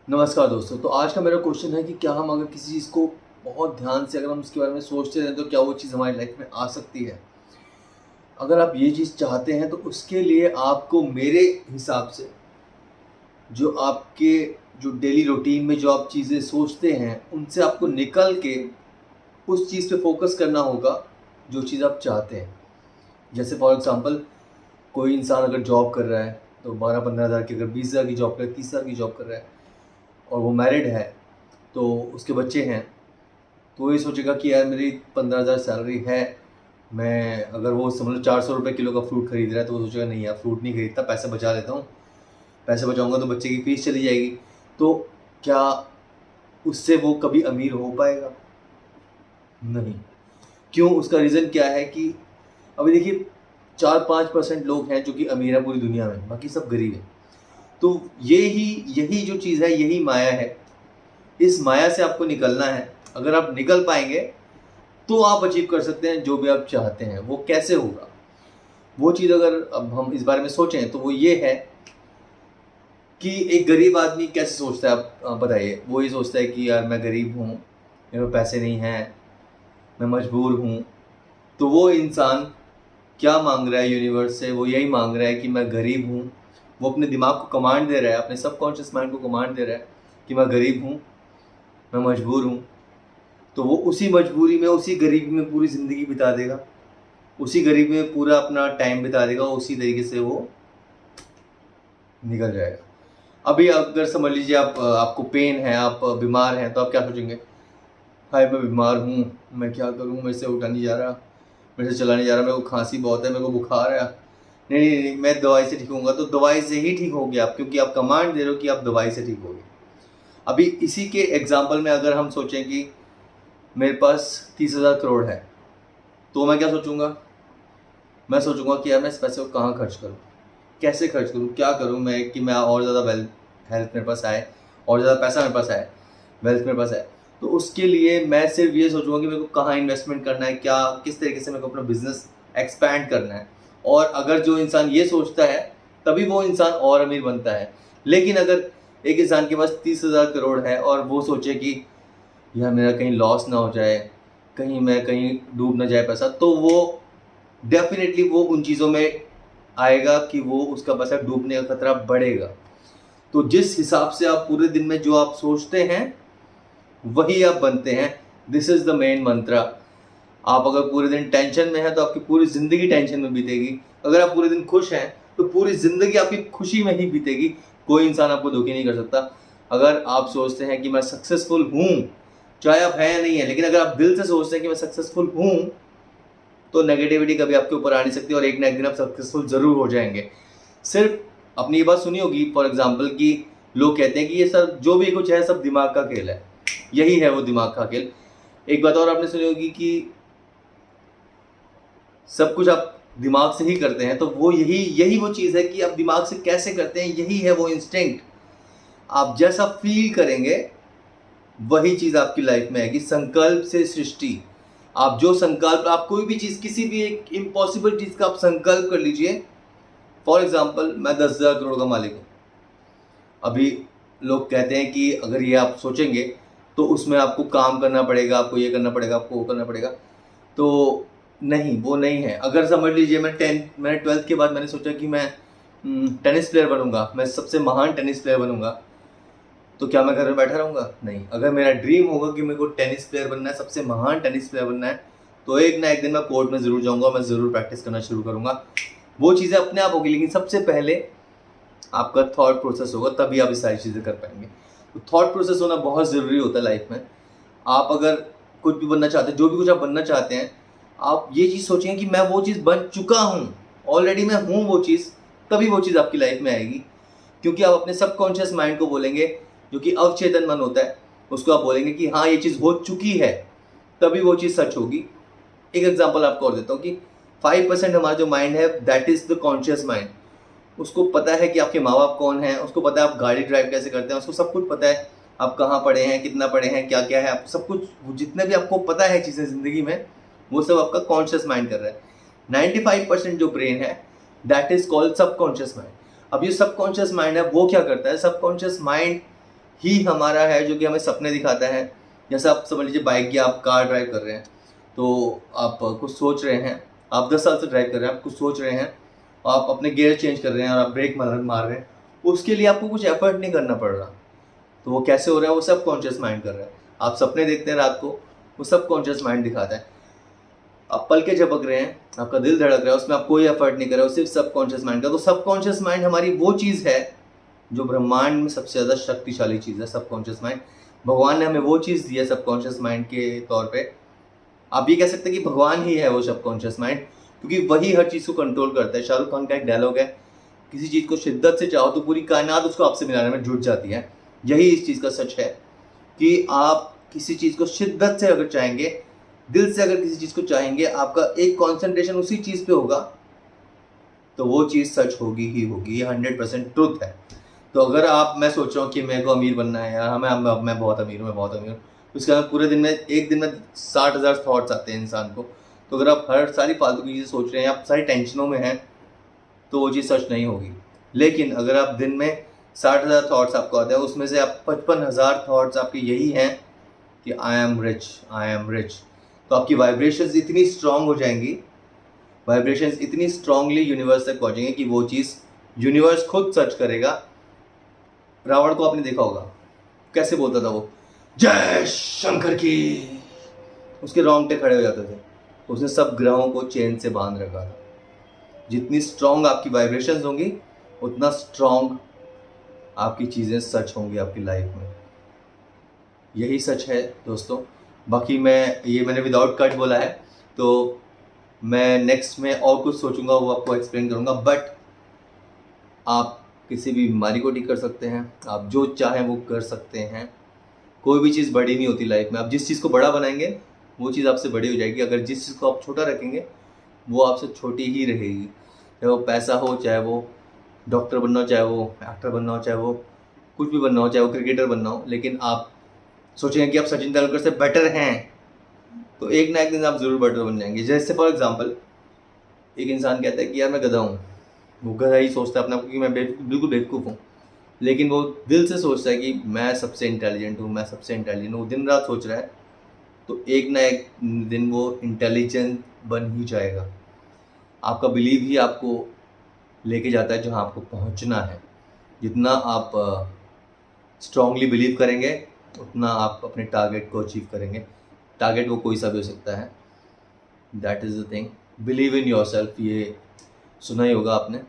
नमस्कार दोस्तों। तो आज का मेरा क्वेश्चन है कि क्या हम अगर किसी चीज़ को बहुत ध्यान से अगर हम उसके बारे में सोचते रहें तो क्या वो चीज़ हमारी लाइफ में आ सकती है? अगर आप ये चीज़ चाहते हैं तो उसके लिए आपको मेरे हिसाब से जो आपके जो डेली रूटीन में जो आप चीज़ें सोचते हैं, उनसे आपको निकल के उस चीज़ पे फ़ोकस करना होगा, जो चीज़ आप चाहते हैं। जैसे फॉर एग्ज़ाम्पल कोई इंसान अगर जॉब कर रहा है, तो 12-15 हज़ार की, अगर 20 हज़ार की जॉब कर रहा है, 30 हज़ार की जॉब कर रहा है और वो मैरिड है, तो उसके बच्चे हैं, तो वो ये सोचेगा कि यार मेरी 15,000 सैलरी है, मैं अगर वो समझ लो 400 रुपये किलो का फ्रूट खरीद रहा है, तो वो सोचेगा नहीं यार फ्रूट नहीं खरीदता, पैसे बचा लेता हूँ, पैसे बचाऊँगा तो बच्चे की फ़ीस चली जाएगी। तो क्या उससे वो कभी अमीर हो पाएगा? नहीं। क्यों? उसका रीज़न क्या है कि अभी देखिए 4-5% लोग हैं जो कि अमीर हैं पूरी दुनिया में, बाकी सब गरीब हैं। तो यही जो चीज़ है, यही माया है। इस माया से आपको निकलना है। अगर आप निकल पाएँगे तो आप अचीव कर सकते हैं जो भी आप चाहते हैं। वो कैसे होगा? वो चीज़ अगर अब हम इस बारे में सोचें तो वो ये है कि एक गरीब आदमी कैसे सोचता है, आप बताइए? वो ये सोचता है कि यार मैं गरीब हूँ, मेरे पास पैसे नहीं हैं, मैं मजबूर हूँ। तो वो इंसान क्या माँग रहा है यूनिवर्स से? वो यही माँग रहा है कि मैं गरीब हूँ। वो अपने दिमाग को कमांड दे रहा है, अपने सबकॉन्शियस माइंड को कमांड दे रहा है कि मैं गरीब हूँ, मैं मजबूर हूँ। तो वो उसी मजबूरी में, उसी गरीबी में पूरी ज़िंदगी बिता देगा। उसी गरीबी में पूरा अपना टाइम बिता देगा, उसी तरीके से वो निकल जाएगा। अभी अगर समझ लीजिए आप आपको पेन है, आप बीमार हैं, तो आप क्या सोचेंगे? हाय मैं बीमार हूँ, मैं क्या करूँ? मेरे से उठा नहीं जा रहा, मेरे से चला नहीं जा रहा, मेरे को खाँसी बहुत है, मेरे को बुखार है। नहीं, मैं दवाई से ठीक होऊँगा। तो दवाई से ही ठीक होगे आप, क्योंकि आप कमांड दे रहे हो कि आप दवाई से ठीक होगे। अभी इसी के एग्ज़ाम्पल में अगर हम सोचें कि मेरे पास 30,000 करोड़ है, तो मैं क्या सोचूँगा? मैं सोचूँगा कि यार मैं इस पैसे को कहाँ खर्च करूँ? कैसे खर्च करूँ? क्या करूँ मैं कि मैं और ज़्यादा हेल्थ मेरे पास आए, और ज़्यादा पैसा मेरे पास आए, वेल्थ मेरे पास आए। तो उसके लिए मैं सिर्फ़ ये सोचूँगा कि मेरे को कहाँ इन्वेस्टमेंट करना है, क्या किस तरीके से मेरे को अपना बिज़नेस एक्सपैंड करना है। और अगर जो इंसान ये सोचता है, तभी वो इंसान और अमीर बनता है। लेकिन अगर एक इंसान के पास 30,000 करोड़ है और वो सोचे कि यार मेरा कहीं लॉस ना हो जाए, कहीं डूब ना जाए पैसा, तो वो डेफ़िनेटली वो उन चीज़ों में आएगा कि वो उसका पैसा डूबने का खतरा बढ़ेगा। तो जिस हिसाब से आप पूरे दिन में जो आप सोचते हैं, वही आप बनते हैं। दिस इज़ द मेन मंत्रा। आप अगर पूरे दिन टेंशन में हैं, तो आपकी पूरी ज़िंदगी टेंशन में बीतेगी। अगर आप पूरे दिन खुश हैं, तो पूरी ज़िंदगी आपकी खुशी में ही बीतेगी। कोई इंसान आपको धोखे नहीं कर सकता। अगर आप सोचते हैं कि मैं सक्सेसफुल हूँ, चाहे आप हैं या नहीं हैं, लेकिन अगर आप दिल से सोचते हैं कि मैं सक्सेसफुल हूँ, तो नेगेटिविटी कभी आपके ऊपर आ नहीं सकती और एक ना एक दिन आप सक्सेसफुल ज़रूर हो जाएँगे। सिर्फ़ आपने ये बात सुनी होगी फॉर एग्ज़ाम्पल कि लोग कहते हैं कि ये सब जो भी कुछ है सब दिमाग का खेल है। यही है वो दिमाग का खेल। एक बात और आपने सुनी होगी कि सब कुछ आप दिमाग से ही करते हैं, तो वो यही यही वो चीज़ है कि आप दिमाग से कैसे करते हैं, यही है वो इंस्टिंक्ट। आप जैसा फ़ील करेंगे, वही चीज़ आपकी लाइफ़ में आएगी। संकल्प से सृष्टि। आप जो संकल्प, आप कोई भी चीज़, किसी भी एक इम्पॉसिबल चीज़ का आप संकल्प कर लीजिए। फॉर एग्ज़ाम्पल मैं 10,000 करोड़ का मालिक हूँ। अभी लोग कहते हैं कि अगर ये आप सोचेंगे, तो उसमें आपको काम करना पड़ेगा, आपको ये करना पड़ेगा, आपको वो करना पड़ेगा। तो नहीं, वो नहीं है। अगर समझ लीजिए मैंने 12th के बाद मैंने सोचा कि मैं टेनिस प्लेयर बनूँगा, मैं सबसे महान टेनिस प्लेयर बनूँगा। तो क्या मैं घर में बैठा रहूँगा? नहीं। अगर मेरा ड्रीम होगा कि मेरे को टेनिस प्लेयर बनना है, सबसे महान टेनिस प्लेयर बनना है, तो एक ना एक दिन मैं कोर्ट में ज़रूर जाऊँगा, मैं ज़रूर प्रैक्टिस करना शुरू करूँगा। वो चीज़ें अपने आप होगी, लेकिन सबसे पहले आपका थॉट प्रोसेस होगा, तभी आप ये सारी चीज़ें कर पाएँगे। तो थॉट प्रोसेस होना बहुत ज़रूरी होता है लाइफ़ में। आप अगर कुछ भी बनना चाहते हैं, जो भी कुछ आप बनना चाहते हैं, आप ये चीज़ सोचेंगे कि मैं वो चीज़ बन चुका हूँ, ऑलरेडी मैं हूँ वो चीज़, तभी वो चीज़ आपकी लाइफ़ में आएगी। क्योंकि आप अपने सबकॉन्शियस माइंड को बोलेंगे, जो कि अवचेतन मन होता है, उसको आप बोलेंगे कि हाँ, ये चीज़ हो चुकी है, तभी वो चीज़ सच होगी। एक एग्ज़ाम्पल आपको और देता हूँ कि 5% हमारा जो माइंड है, that is the conscious mind. उसको पता है कि आपके माँ-बाप कौन हैं, उसको पता है आप गाड़ी ड्राइव कैसे करते हैं, उसको सब कुछ पता है, आप कहाँ पढ़े हैं, कितना पढ़े हैं, क्या-क्या है, आपको सब कुछ, वो जितने भी आपको पता है चीज़ें ज़िंदगी में, वो सब आपका कॉन्शियस माइंड कर रहा है। 95% जो ब्रेन है, that is called subconscious mind. अब ये सबकॉन्शियस माइंड है, वो क्या करता है, सबकॉन्शियस माइंड ही हमारा है जो कि हमें सपने दिखाता है। जैसे आप समझ लीजिए बाइक या आप कार ड्राइव कर रहे हैं, तो आप कुछ सोच रहे हैं, आप 10 साल से ड्राइव कर रहे हैं, आप कुछ सोच रहे हैं, आप अपने गियर चेंज कर रहे हैं और आप ब्रेक मार रहे हैं, उसके लिए आपको कुछ एफर्ट नहीं करना पड़ रहा। तो वो कैसे हो रहा है? वो सब कॉन्शियस माइंड कर रहा है। आप सपने देखते हैं रात को, वो सब कॉन्शियस माइंड दिखाता है। आप पल के झपक रहे हैं, आपका दिल धड़क रहा है, उसमें आप कोई एफर्ट नहीं कर रहे हो, सिर्फ सबकॉन्शियस माइंड का। तो सबकॉन्शियस माइंड हमारी वो चीज़ है जो ब्रह्मांड में सबसे ज़्यादा शक्तिशाली चीज़ है, सबकॉन्शियस माइंड। भगवान ने हमें वो चीज़ दी है सबकॉन्शियस माइंड के तौर पे। आप ये कह सकते हैं कि भगवान ही है वो सबकॉन्शियस माइंड, क्योंकि वही हर चीज़ को कंट्रोल करता है। शाहरुख खान का एक डायलॉग है, किसी चीज़ को शिद्दत से चाहो तो पूरी कायनात उसको आपसे मिलाने में जुट जाती है। यही इस चीज़ का सच है कि आप किसी चीज़ को शिद्दत से अगर चाहेंगे, दिल से अगर किसी चीज़ को चाहेंगे, आपका एक कॉन्सेंट्रेशन उसी चीज़ पे होगा, तो वो चीज़ सच होगी ही होगी। ये 100% ट्रुथ है। तो अगर मैं सोच रहा हूँ कि मेरे को अमीर बनना है यार, मैं बहुत अमीर हूँ, मैं बहुत अमीर हूँ, उसके बाद पूरे दिन में एक दिन में 60,000 थॉट्स आते हैं इंसान को। तो अगर आप हर सारी फालतू की चीज़ें सोच रहे हैं, आप सारी टेंशनों में हैं, तो वो चीज़ सच नहीं होगी। लेकिन अगर आप दिन में 60,000 थॉट्स आपको आते हैं, उसमें से आप 55,000 थॉट्स आपके यही हैं कि I am rich, I am rich, तो आपकी वाइब्रेशंस इतनी स्ट्रांग हो जाएंगी, वाइब्रेशंस इतनी स्ट्रांगली यूनिवर्स तक पहुंचेंगे कि वो चीज़ यूनिवर्स खुद सर्च करेगा। रावण को आपने देखा होगा, कैसे बोलता था वो, जय शंकर की, उसके रोंगटे खड़े हो जाते थे। उसने सब ग्रहों को चेन से बांध रखा था। जितनी स्ट्रांग आपकी वाइब्रेशंस होंगी, उतना स्ट्रांग आपकी चीज़ें सच होंगी आपकी लाइफ में। यही सच है दोस्तों। बाकी मैंने विदाउट कट बोला है, तो मैं नेक्स्ट में और कुछ सोचूंगा, वो आपको एक्सप्लेन करूंगा। बट आप किसी भी बीमारी को ठीक कर सकते हैं, आप जो चाहें वो कर सकते हैं। कोई भी चीज़ बड़ी नहीं होती लाइफ में। आप जिस चीज़ को बड़ा बनाएंगे, वो चीज़ आपसे बड़ी हो जाएगी। अगर जिस चीज़ को आप छोटा रखेंगे, वो आपसे छोटी ही रहेगी। चाहे वो पैसा हो, चाहे वो डॉक्टर बनना हो, चाहे वो एक्टर बनना हो, चाहे वो कुछ भी बनना हो, चाहे वो क्रिकेटर बनना हो। लेकिन आप सोचेंगे कि आप सचिन तेंदुलकर से बेटर हैं, तो एक ना एक दिन आप ज़रूर बेटर बन जाएंगे। जैसे फॉर एग्जांपल, एक इंसान कहता है कि यार मैं गधा हूँ, वो गधा ही सोचता है अपने आप को कि मैं बिल्कुल बेवकूफ़ हूँ, लेकिन वो दिल से सोचता है कि मैं सबसे इंटेलिजेंट हूँ, मैं सबसे इंटेलिजेंट हूँ, दिन रात सोच रहा है, तो एक ना एक दिन वो इंटेलिजेंट बन ही जाएगा। आपका बिलीव ही आपको लेके जाता है जहाँ आपको पहुँचना है। जितना आप स्ट्रांगली बिलीव करेंगे, उतना आप अपने टारगेट को अचीव करेंगे। टारगेट वो कोई सा भी हो सकता है। That is the thing. Believe in your self, ये सुना ही होगा आपने।